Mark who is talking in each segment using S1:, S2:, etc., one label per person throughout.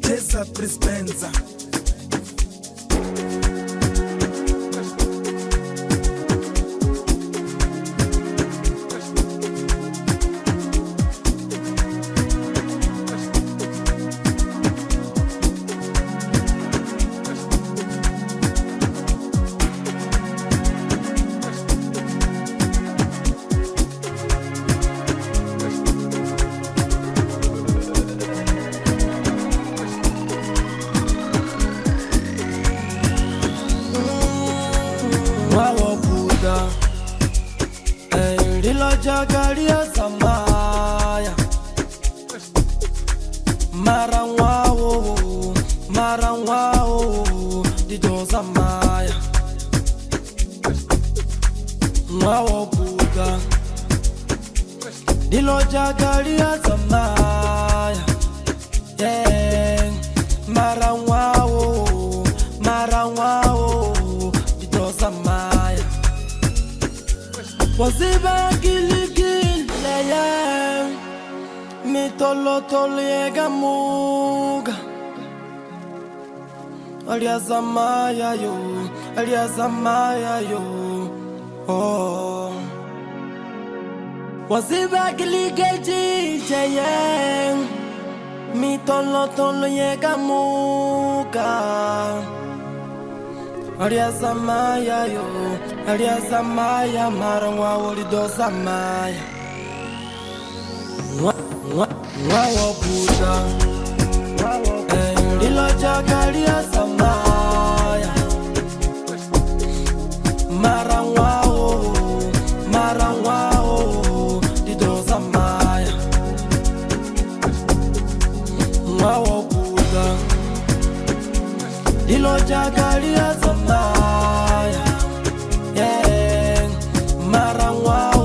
S1: Tesa Prispenza. Jagaria Samaya Marangwao Dido Samaya Mwawo Buga Dilo Jagaria Samaya Yeah Marangwao Dido Samaya Waziba Tolo yega muga Aliazamaya yo Oh Waziba giligeji jayeng Mi tolo yega muga Aliazamaya marangwa wolido samaya Mwawo Buddha Lilo Jagaria Samaya Marangwao Dido Samaya Mwawo Buddha Lilo Jagaria Samaya Yeah Marangwao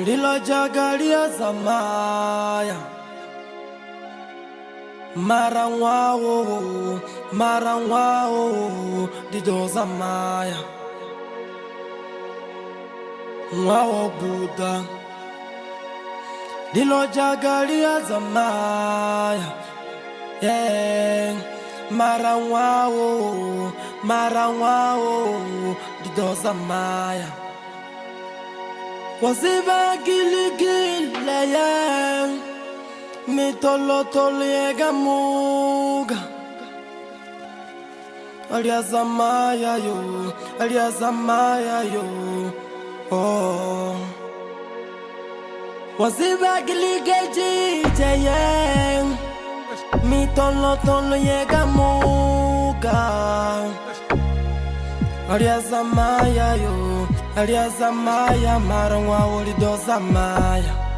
S1: Lilo Jagaria Samaya Marangwao Dido Samaya Mwawo Buddha Lilo Jagaria Samaya Yeah Marangwao Dido Samaya Waziba giligi tolo tolo yega muga Aliazamaya yo Oh Waziba gilige jayeng Mi tolo tolo yega muga Aliazamaya marangwa ulidoza maya